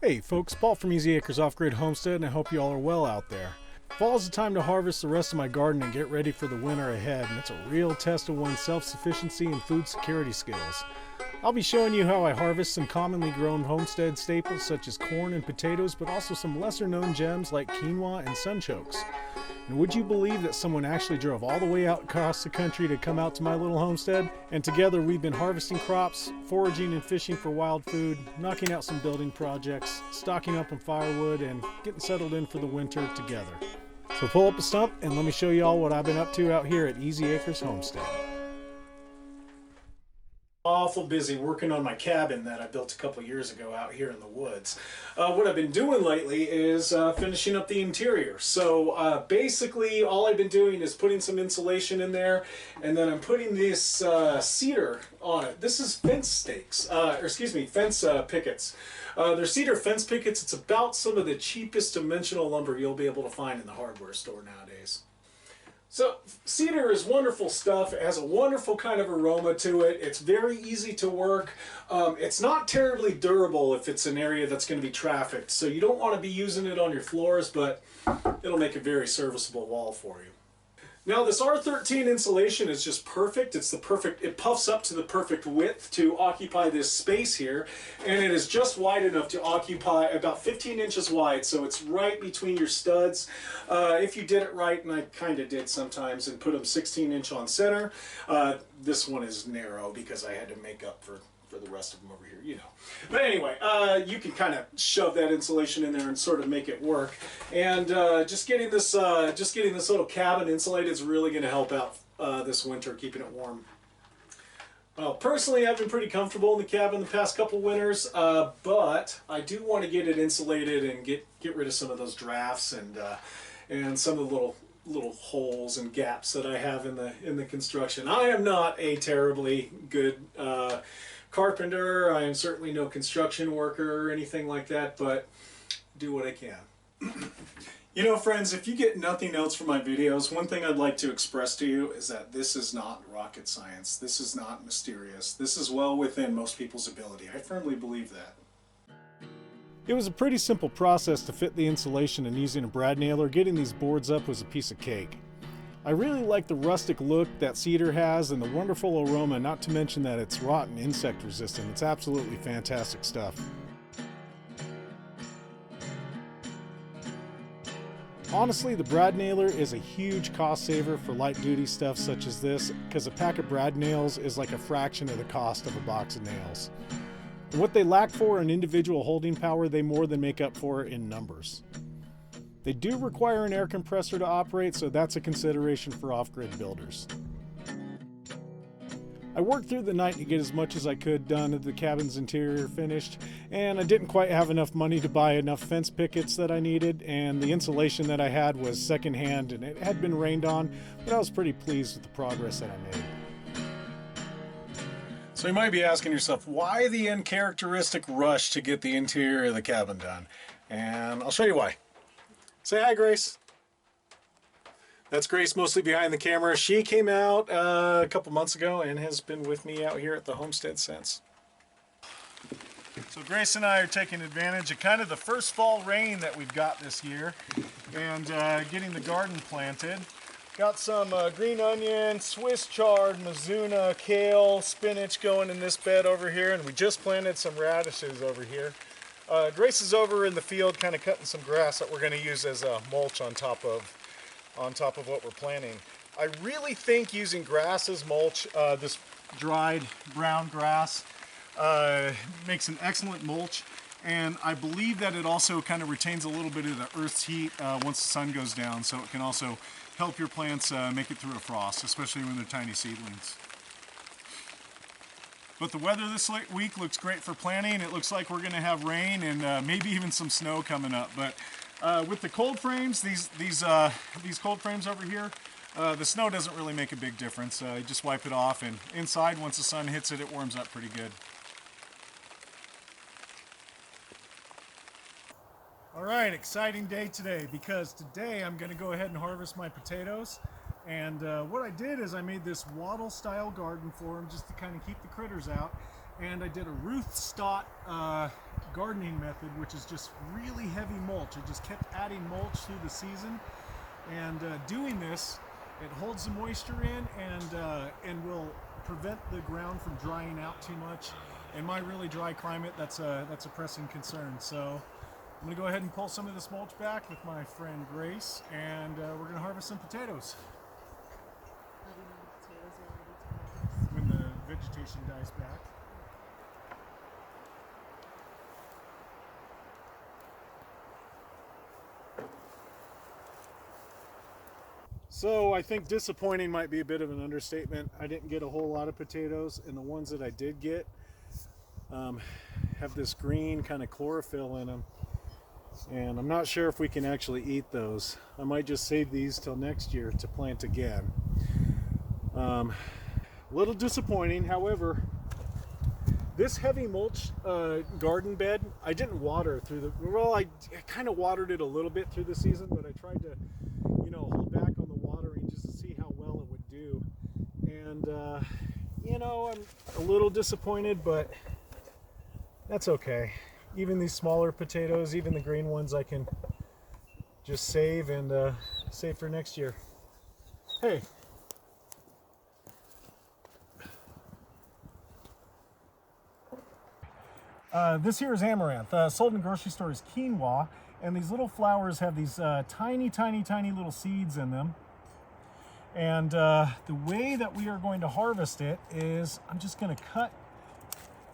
Hey folks, Paul from Heyy Acres Off Grid Homestead, and I hope you all are well out there. Fall is the time to harvest the rest of my garden and get ready for the winter ahead, and it's a real test of one's self-sufficiency and food security skills. I'll be showing you how I harvest some commonly grown homestead staples such as corn and potatoes, but also some lesser known gems like quinoa and sunchokes. And would you believe that someone actually drove all the way out across the country to come out to my little homestead? And together we've been harvesting crops, foraging and fishing for wild food, knocking out some building projects, stocking up on firewood, and getting settled in for the winter together. So pull up a stump and let me show you all what I've been up to out here at Heyy Acres Homestead. Awful busy working on my cabin that I built a couple years ago out here in the woods. What I've been doing lately is finishing up the interior. So basically all I've been doing is putting some insulation in there, and then I'm putting this cedar on it. This is fence stakes, fence pickets. They're cedar fence pickets. It's about some of the cheapest dimensional lumber you'll be able to find in the hardware store nowadays. So cedar is wonderful stuff. It has a wonderful kind of aroma to it. It's very easy to work. It's not terribly durable if it's an area that's going to be trafficked. So you don't want to be using it on your floors, but it'll make a very serviceable wall for you. Now this R13 insulation is just perfect. It puffs up to the perfect width to occupy this space here, and it is just wide enough to occupy about 15 inches wide, so it's right between your studs. If you did it right, and I kind of did sometimes, and put them 16-inch on center. This one is narrow because I had to make up for the rest of them over here, you know. But anyway, you can kind of shove that insulation in there and sort of make it work. And just getting this little cabin insulated is really going to help out this winter, keeping it warm. Well, personally, I've been pretty comfortable in the cabin the past couple winters, but I do want to get it insulated and get rid of some of those drafts and some of the little holes and gaps that I have in the construction. I am not a terribly good carpenter. I am certainly no construction worker or anything like that, but do what I can. You know, friends, if you get nothing else from my videos, one thing I'd like to express to you is that this is not rocket science. This is not mysterious. This is well within most people's ability. I firmly believe that. It was a pretty simple process to fit the insulation, and using a brad nailer, getting these boards up was a piece of cake. I really like the rustic look that cedar has and the wonderful aroma, not to mention that it's rot and insect resistant. It's absolutely fantastic stuff. Honestly, the brad nailer is a huge cost saver for light duty stuff such as this, because a pack of brad nails is like a fraction of the cost of a box of nails. And what they lack for in individual holding power, they more than make up for in numbers. They do require an air compressor to operate, so that's a consideration for off-grid builders. I worked through the night to get as much as I could done of the cabin's interior finished, and I didn't quite have enough money to buy enough fence pickets that I needed, and the insulation that I had was secondhand and it had been rained on, but I was pretty pleased with the progress that I made. So you might be asking yourself, why the uncharacteristic rush to get the interior of the cabin done? And I'll show you why. Say hi, Grace. That's Grace, mostly behind the camera. She came out a couple months ago and has been with me out here at the homestead since. So Grace and I are taking advantage of kind of the first fall rain that we've got this year and getting the garden planted. Got some green onion, Swiss chard, mizuna, kale, spinach going in this bed over here, and we just planted some radishes over here. Grace is over in the field kind of cutting some grass that we're going to use as a mulch on top of what we're planting. I really think using grass as mulch, this dried brown grass, makes an excellent mulch, and I believe that it also kind of retains a little bit of the earth's heat once the sun goes down, so it can also help your plants make it through a frost, especially when they're tiny seedlings. But the weather this week looks great for planting. It looks like we're going to have rain and maybe even some snow coming up. But with the cold frames, these cold frames over here, the snow doesn't really make a big difference. You just wipe it off, and inside, once the sun hits it, it warms up pretty good. All right, exciting day today, because today I'm going to go ahead and harvest my potatoes. And what I did is I made this wattle style garden for them just to kind of keep the critters out. And I did a Ruth Stott gardening method, which is just really heavy mulch. I just kept adding mulch through the season, and doing this, it holds the moisture in and will prevent the ground from drying out too much. In my really dry climate, that's a pressing concern. So I'm going to go ahead and pull some of this mulch back with my friend Grace, and we're going to harvest some potatoes. How do you know the potatoes are ready to harvest? When the vegetation dies back. So I think disappointing might be a bit of an understatement. I didn't get a whole lot of potatoes, and the ones that I did get have this green kind of chlorophyll in them, and I'm not sure if we can actually eat those. I might just save these till next year to plant again. A little disappointing. However, this heavy mulch garden bed, I didn't water through the, well, I kind of watered it a little bit through the season, but I tried to, you know, hold back on the watering just to see how well it would do. And, you know, I'm a little disappointed, but that's okay. Even these smaller potatoes, even the green ones, I can just save and save for next year. Hey. This here is amaranth, sold in grocery stores, quinoa, and these little flowers have these tiny little seeds in them. And the way that we are going to harvest it is I'm just going to cut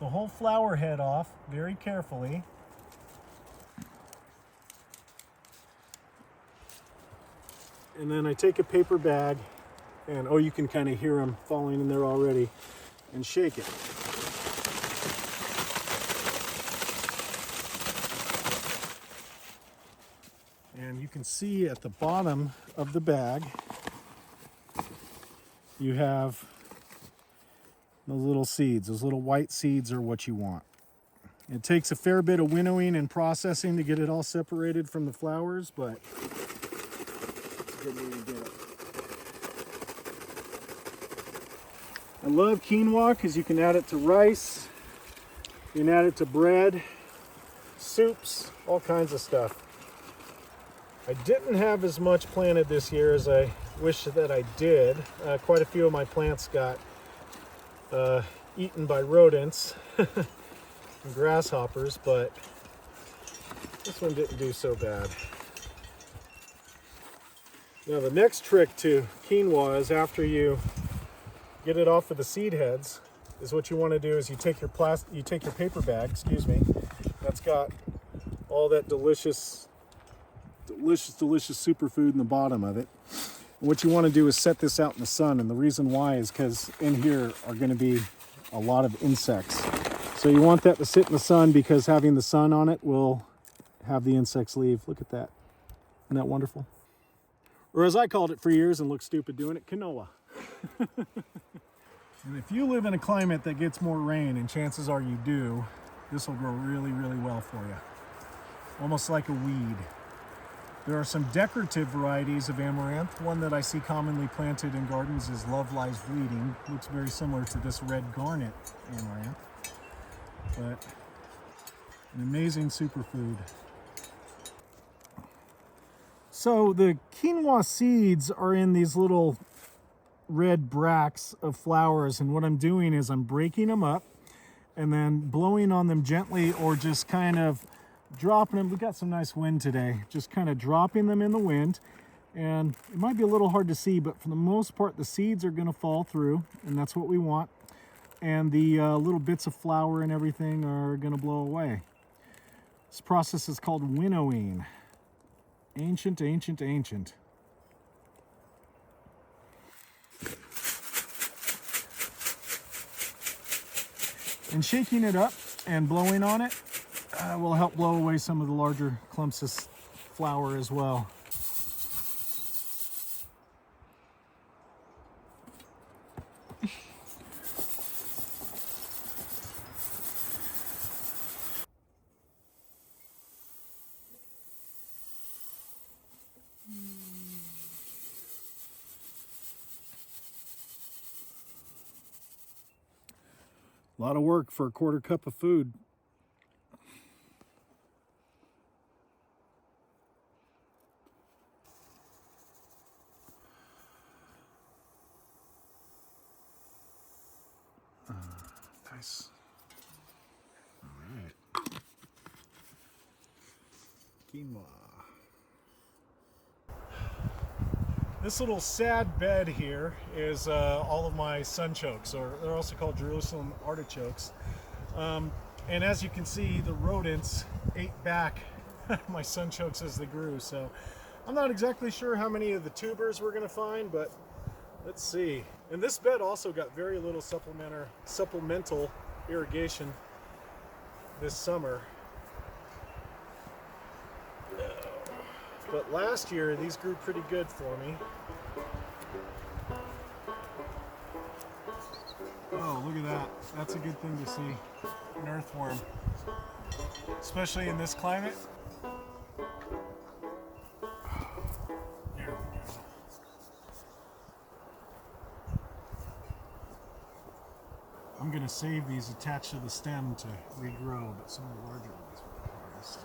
the whole flower head off very carefully. And then I take a paper bag, and oh, you can kind of hear them falling in there already, and shake it. And you can see at the bottom of the bag, you have those little seeds. Those little white seeds are what you want. It takes a fair bit of winnowing and processing to get it all separated from the flowers, but it's a good way to get it. I love quinoa because you can add it to rice, you can add it to bread, soups, all kinds of stuff. I didn't have as much planted this year as I wish that I did. Quite a few of my plants got eaten by rodents and grasshoppers, but this one didn't do so bad. Now the next trick to quinoa is after you get it off of the seed heads, is what you want to do is you take your paper bag, that's got all that delicious superfood in the bottom of it. And what you want to do is set this out in the sun, and the reason why is because in here are going to be a lot of insects. So you want that to sit in the sun because having the sun on it will have the insects leave. Look at that. Isn't that wonderful? Or as I called it for years and looked stupid doing it, quinoa. And if you live in a climate that gets more rain, and chances are you do, this will grow really well for you. Almost like a weed. There are some decorative varieties of amaranth. One that I see commonly planted in gardens is Love Lies Bleeding. Looks very similar to this red garnet amaranth, but an amazing superfood. So the quinoa seeds are in these little red bracts of flowers, and what I'm doing is I'm breaking them up and then blowing on them gently, or just kind of dropping them. We got some nice wind today, just kind of dropping them in the wind, and it might be a little hard to see, but for the most part the seeds are going to fall through, and that's what we want, and the little bits of flour and everything are going to blow away. This process is called winnowing. Ancient. And shaking it up and blowing on it will help blow away some of the larger clumps of flour as well. A lot of work for a quarter cup of food. Nice. All right. Quinoa. This little sad bed here is all of my sunchokes, or they're also called Jerusalem artichokes. And as you can see, the rodents ate back my sunchokes as they grew. So I'm not exactly sure how many of the tubers we're going to find, but let's see. And this bed also got very little supplemental irrigation this summer. But last year, these grew pretty good for me. Oh, look at that. That's a good thing to see. An earthworm. Especially in this climate. There we go. I'm going to save these attached to the stem to regrow, but some of the larger ones will harvest.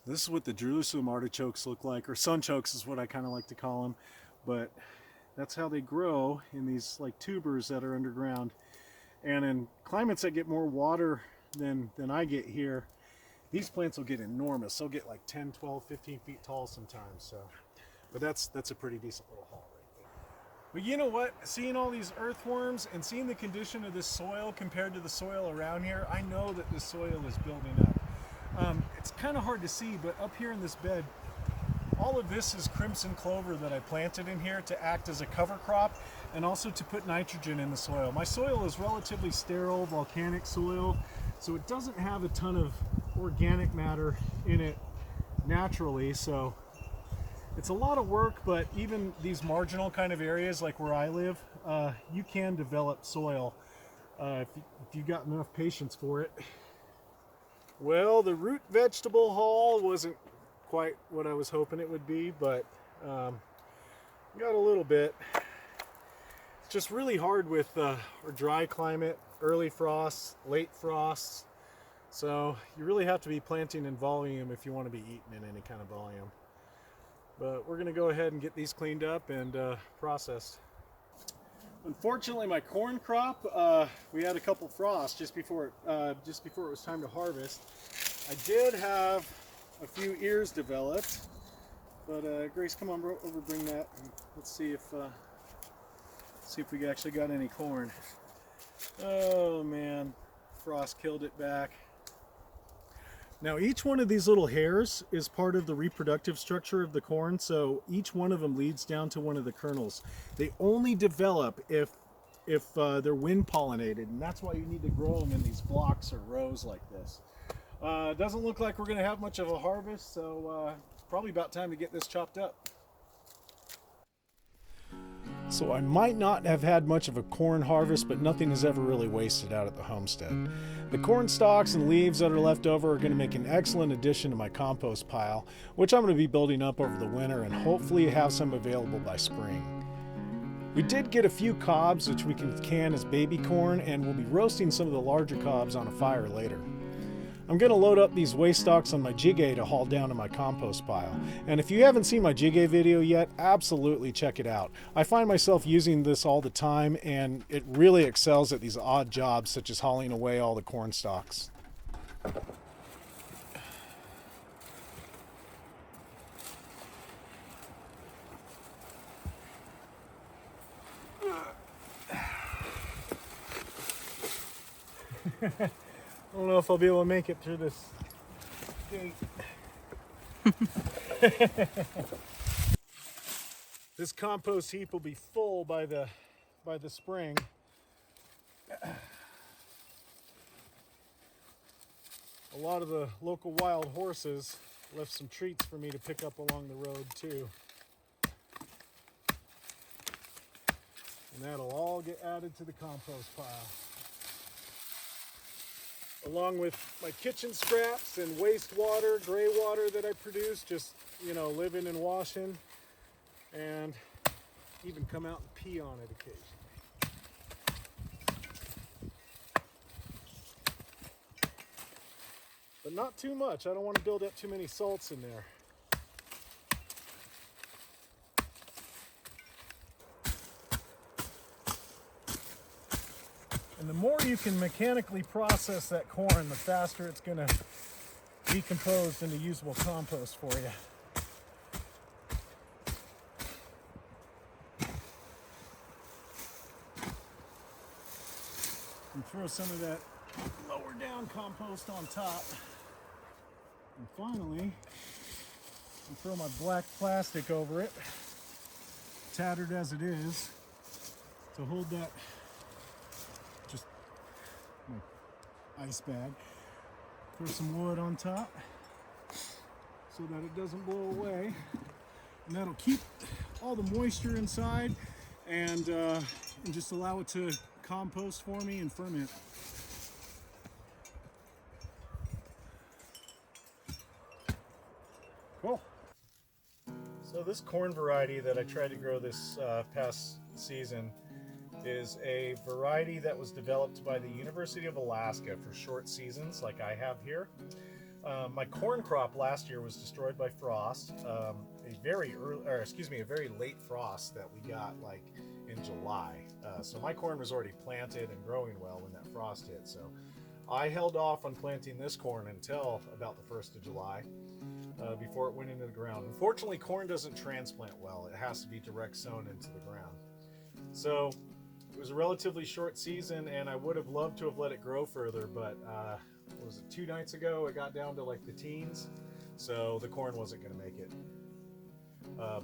This is what the Jerusalem artichokes look like, or sunchokes is what I kind of like to call them, but that's how they grow in these like tubers that are underground. And in climates that get more water than I get here, these plants will get enormous. They'll get like 10, 12, 15 feet tall sometimes. So, but that's a pretty decent little haul right there. But you know what? Seeing all these earthworms and seeing the condition of this soil compared to the soil around here, I know that the soil is building up. It's kind of hard to see, but up here in this bed, all of this is crimson clover that I planted in here to act as a cover crop and also to put nitrogen in the soil. My soil is relatively sterile, volcanic soil, so it doesn't have a ton of organic matter in it naturally, so it's a lot of work, but even these marginal kind of areas like where I live, you can develop soil if you've got enough patience for it. Well, the root vegetable haul wasn't quite what I was hoping it would be, but got a little bit. It's just really hard with our dry climate, early frosts, late frosts. So you really have to be planting in volume if you want to be eating in any kind of volume. But we're going to go ahead and get these cleaned up and processed. Unfortunately, my corn crop, we had a couple frosts just before it was time to harvest. I did have a few ears developed, but Grace, come on over, bring that. And let's see if we actually got any corn. Oh man, frost killed it back. Now each one of these little hairs is part of the reproductive structure of the corn, so each one of them leads down to one of the kernels. They only develop if they're wind pollinated, and that's why you need to grow them in these blocks or rows like this. It doesn't look like we're going to have much of a harvest, so it's probably about time to get this chopped up. So I might not have had much of a corn harvest, but nothing is ever really wasted out at the homestead. The corn stalks and leaves that are left over are going to make an excellent addition to my compost pile, which I'm going to be building up over the winter and hopefully have some available by spring. We did get a few cobs which we can as baby corn, and we'll be roasting some of the larger cobs on a fire later. I'm going to load up these waste stocks on my jjigae to haul down to my compost pile. And if you haven't seen my jjigae video yet, absolutely check it out. I find myself using this all the time, and it really excels at these odd jobs such as hauling away all the corn stalks. I don't know if I'll be able to make it through this gate. This compost heap will be full by the spring. A lot of the local wild horses left some treats for me to pick up along the road too. And that'll all get added to the compost pile. Along with my kitchen scraps and wastewater, gray water that I produce, just, living and washing, and even come out and pee on it occasionally. But not too much. I don't want to build up too many salts in there. more you can mechanically process that corn, the faster it's going to decompose into usable compost for you. And throw some of that lower down compost on top. And finally, I'll throw my black plastic over it, tattered as it is, to hold that, just my ice bag. Throw some wood on top so that it doesn't blow away. And that'll keep all the moisture inside and just allow it to compost for me and ferment. Cool. So this corn variety that I tried to grow this past season is a variety that was developed by the University of Alaska for short seasons like I have here. My corn crop last year was destroyed by frost, a very late frost that we got like in July. So my corn was already planted and growing well when that frost hit. So I held off on planting this corn until about the 1st of July before it went into the ground. Unfortunately, corn doesn't transplant well. It has to be direct sown into the ground. So it was a relatively short season, and I would have loved to have let it grow further, but was it 2 nights ago? It got down to like the teens, so the corn wasn't going to make it.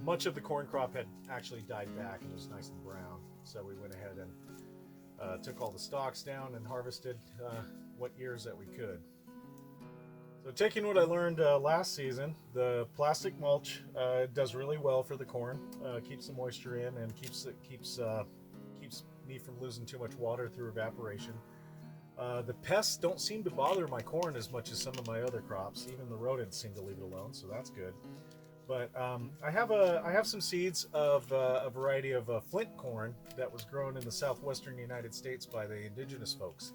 Much of the corn crop had actually died back and was nice and brown, so we went ahead and took all the stalks down and harvested what ears that we could. So taking what I learned last season, the plastic mulch does really well for the corn, keeps the moisture in and keeps me from losing too much water through evaporation. The pests don't seem to bother my corn as much as some of my other crops. Even the rodents seem to leave it alone, so that's good. But I have some seeds of a variety of flint corn that was grown in the southwestern United States by the indigenous folks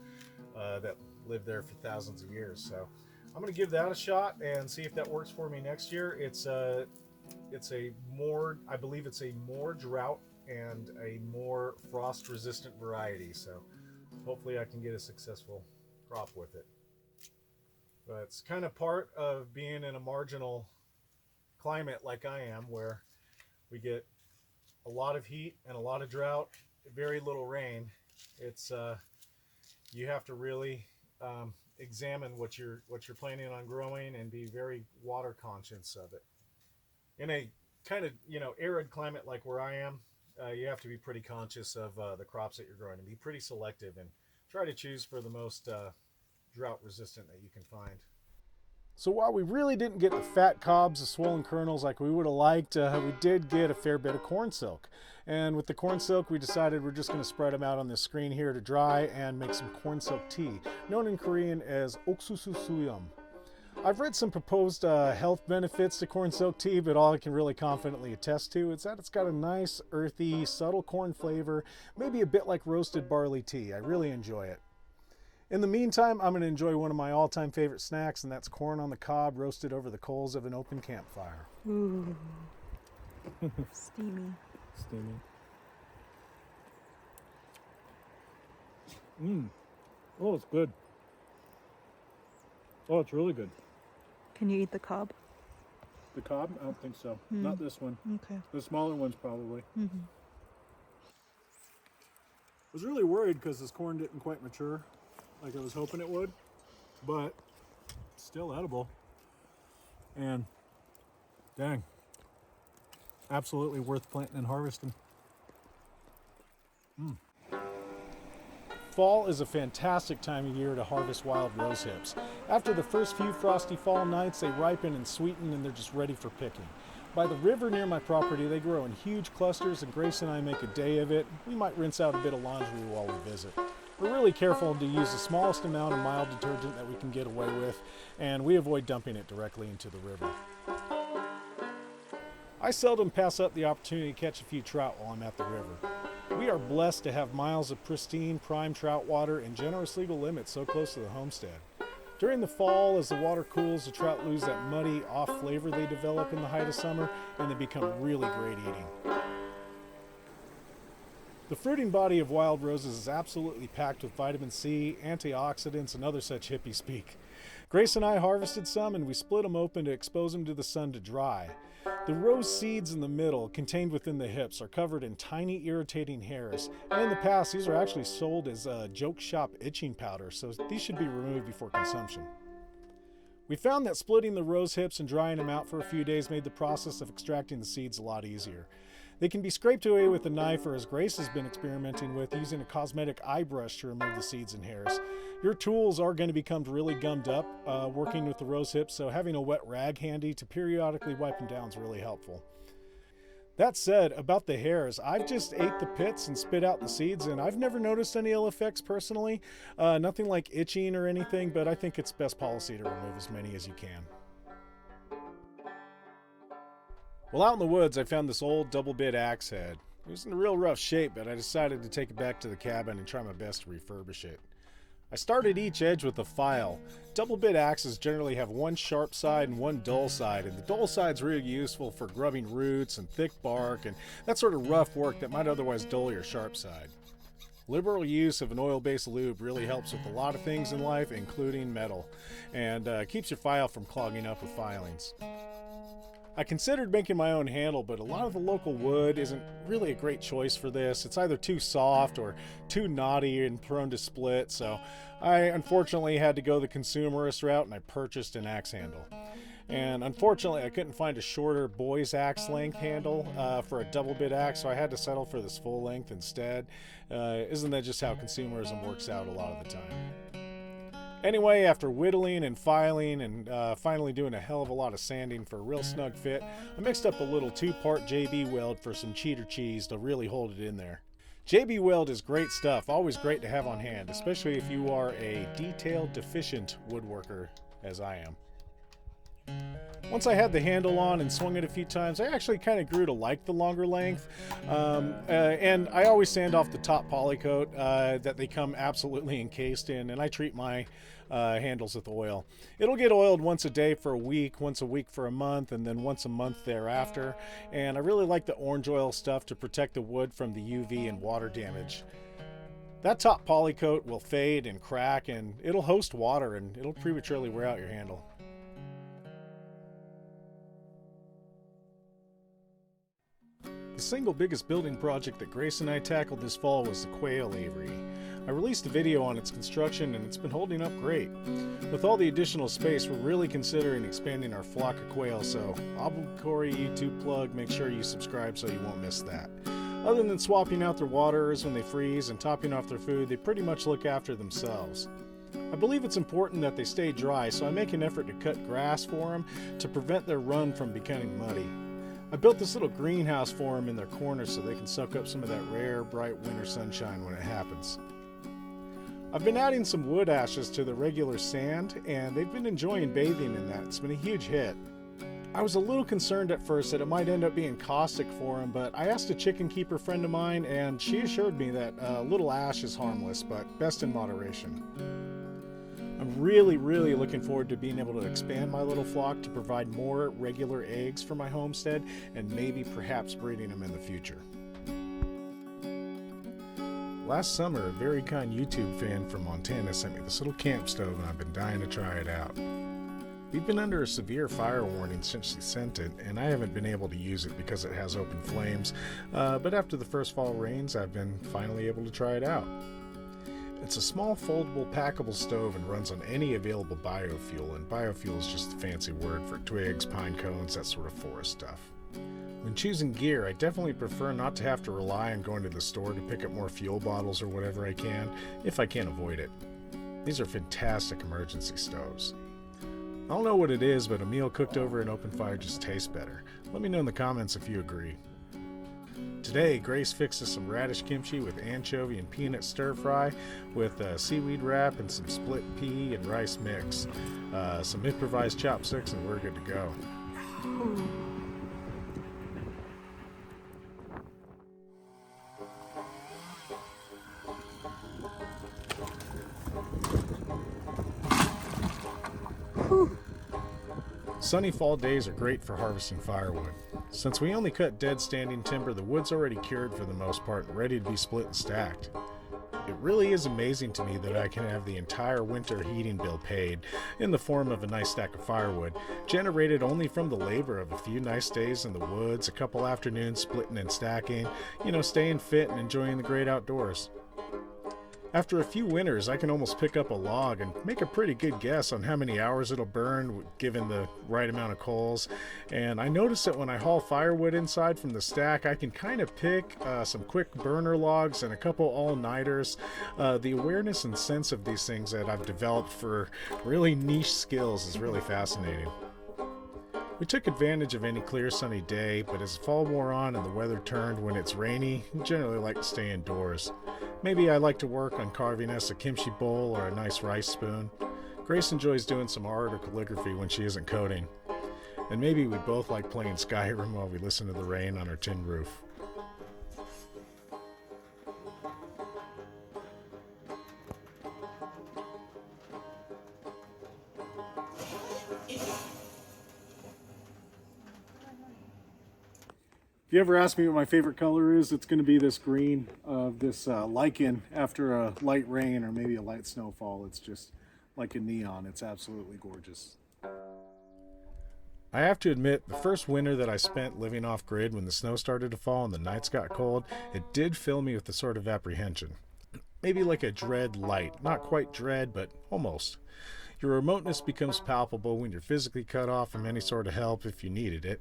that lived there for thousands of years. So I'm going to give that a shot and see if that works for me next year. I believe it's a more drought and a more frost resistant variety. So hopefully I can get a successful crop with it. But it's kind of part of being in a marginal climate like I am, where we get a lot of heat and a lot of drought, very little rain. It's you have to really examine what you're planning on growing and be very water conscious of it. In a kind of arid climate like where I am, you have to be pretty conscious of the crops that you're growing and be pretty selective and try to choose for the most drought resistant that you can find. So while we really didn't get the fat cobs, the swollen kernels like we would have liked, we did get a fair bit of corn silk. And with the corn silk, we decided we're just going to spread them out on this screen here to dry and make some corn silk tea, known in Korean as oksususuyum. I've read some proposed health benefits to corn silk tea, but all I can really confidently attest to is that it's got a nice, earthy, subtle corn flavor, maybe a bit like roasted barley tea. I really enjoy it. In the meantime, I'm going to enjoy one of my all-time favorite snacks, and that's corn on the cob roasted over the coals of an open campfire. Ooh. Steamy. Steamy. Oh, it's good. Oh, it's really good. Can you eat the cob? The cob? I don't think so. Not this one. Okay. The smaller ones probably. Mm-hmm. I was really worried because this corn didn't quite mature like I was hoping it would, but it's still edible. And dang, absolutely worth planting and harvesting. Fall is a fantastic time of year to harvest wild rose hips. After the first few frosty fall nights, they ripen and sweeten and they're just ready for picking. By the river near my property, they grow in huge clusters, and Grace and I make a day of it. We might rinse out a bit of laundry while we visit. We're really careful to use the smallest amount of mild detergent that we can get away with, and we avoid dumping it directly into the river. I seldom pass up the opportunity to catch a few trout while I'm at the river. We are blessed to have miles of pristine, prime trout water and generous legal limits so close to the homestead. During the fall, as the water cools, the trout lose that muddy, off flavor they develop in the height of summer, and they become really great eating. The fruiting body of wild roses is absolutely packed with vitamin C, antioxidants, and other such hippie speak. Grace and I harvested some and we split them open to expose them to the sun to dry. The rose seeds in the middle, contained within the hips, are covered in tiny irritating hairs, and in the past these are actually sold as joke shop itching powder, so these should be removed before consumption. We found that splitting the rose hips and drying them out for a few days made the process of extracting the seeds a lot easier. They can be scraped away with a knife, or as Grace has been experimenting with, using a cosmetic eye brush to remove the seeds and hairs. Your tools are going to become really gummed up working with the rose hips, so having a wet rag handy to periodically wipe them down is really helpful. That said, about the hairs, I've just ate the pits and spit out the seeds, and I've never noticed any ill effects personally. Nothing like itching or anything, but I think it's best policy to remove as many as you can. Well, out in the woods, I found this old double-bit axe head. It was in real rough shape, but I decided to take it back to the cabin and try my best to refurbish it. I started each edge with a file. Double-bit axes generally have one sharp side and one dull side, and the dull side's really useful for grubbing roots and thick bark and that sort of rough work that might otherwise dull your sharp side. Liberal use of an oil-based lube really helps with a lot of things in life, including metal, and keeps your file from clogging up with filings. I considered making my own handle, but a lot of the local wood isn't really a great choice for this. It's either too soft or too knotty and prone to split, so I unfortunately had to go the consumerist route and I purchased an axe handle. And unfortunately, I couldn't find a shorter boy's axe length handle for a double bit axe, so I had to settle for this full length instead. Isn't that just how consumerism works out a lot of the time? Anyway, after whittling and filing and finally doing a hell of a lot of sanding for a real snug fit, I mixed up a little 2-part JB weld for some cheddar cheese to really hold it in there. JB weld is great stuff, always great to have on hand, especially if you are a detail deficient woodworker, as I am. Once I had the handle on and swung it a few times, I actually kind of grew to like the longer length. And I always sand off the top polycoat that they come absolutely encased in, and I treat my handles with oil. It'll get oiled once a day for a week, once a week for a month, and then once a month thereafter. And I really like the orange oil stuff to protect the wood from the UV and water damage. That top polycoat will fade and crack, and it'll host water, and it'll prematurely wear out your handle. The single biggest building project that Grace and I tackled this fall was the quail aviary. I released a video on its construction and it's been holding up great. With all the additional space, we're really considering expanding our flock of quail, so obligatory YouTube plug, make sure you subscribe so you won't miss that. Other than swapping out their waters when they freeze and topping off their food, they pretty much look after themselves. I believe it's important that they stay dry, so I make an effort to cut grass for them to prevent their run from becoming muddy. I built this little greenhouse for them in their corners so they can soak up some of that rare, bright winter sunshine when it happens. I've been adding some wood ashes to the regular sand, and they've been enjoying bathing in that. It's been a huge hit. I was a little concerned at first that it might end up being caustic for them, but I asked a chicken keeper friend of mine, and she assured me that a little ash is harmless, but best in moderation. I'm really looking forward to being able to expand my little flock to provide more regular eggs for my homestead and maybe perhaps breeding them in the future. Last summer, a very kind YouTube fan from Montana sent me this little camp stove and I've been dying to try it out. We've been under a severe fire warning since she sent it, and I haven't been able to use it because it has open flames, but after the first fall rains, I've been finally able to try it out. It's a small foldable packable stove and runs on any available biofuel, and biofuel is just a fancy word for twigs, pine cones, that sort of forest stuff. When choosing gear, I definitely prefer not to have to rely on going to the store to pick up more fuel bottles or whatever I can, if I can avoid it. These are fantastic emergency stoves. I don't know what it is, but a meal cooked over an open fire just tastes better. Let me know in the comments if you agree. Today, Grace fixes some radish kimchi with anchovy and peanut stir fry with seaweed wrap and some split pea and rice mix. Some improvised chopsticks and we're good to go. Sunny fall days are great for harvesting firewood. Since we only cut dead standing timber, the wood's already cured for the most part and ready to be split and stacked. It really is amazing to me that I can have the entire winter heating bill paid in the form of a nice stack of firewood, generated only from the labor of a few nice days in the woods, a couple afternoons splitting and stacking, staying fit and enjoying the great outdoors. After a few winters, I can almost pick up a log and make a pretty good guess on how many hours it'll burn given the right amount of coals. And I notice that when I haul firewood inside from the stack, I can kind of pick some quick burner logs and a couple all-nighters. The awareness and sense of these things that I've developed for really niche skills is really fascinating. We took advantage of any clear sunny day, but as fall wore on and the weather turned when it's rainy, I generally like to stay indoors. Maybe I like to work on carving us a kimchi bowl or a nice rice spoon. Grace enjoys doing some art or calligraphy when she isn't coding. And maybe we both like playing Skyrim while we listen to the rain on our tin roof. If you ever ask me what my favorite color is, it's going to be this green of this lichen after a light rain or maybe a light snowfall. It's just like a neon. It's absolutely gorgeous. I have to admit, the first winter that I spent living off grid when the snow started to fall and the nights got cold, it did fill me with a sort of apprehension. Maybe like a dread light. Not quite dread, but almost. Your remoteness becomes palpable when you're physically cut off from any sort of help if you needed it.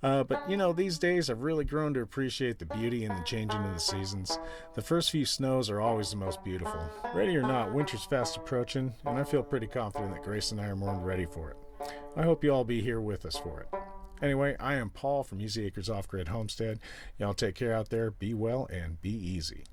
But these days I've really grown to appreciate the beauty and the changing of the seasons. The first few snows are always the most beautiful. Ready or not, winter's fast approaching, and I feel pretty confident that Grace and I are more than ready for it. I hope you all be here with us for it. Anyway, I am Paul from Acres Off Grid Homestead. Y'all take care out there, be well, and be easy.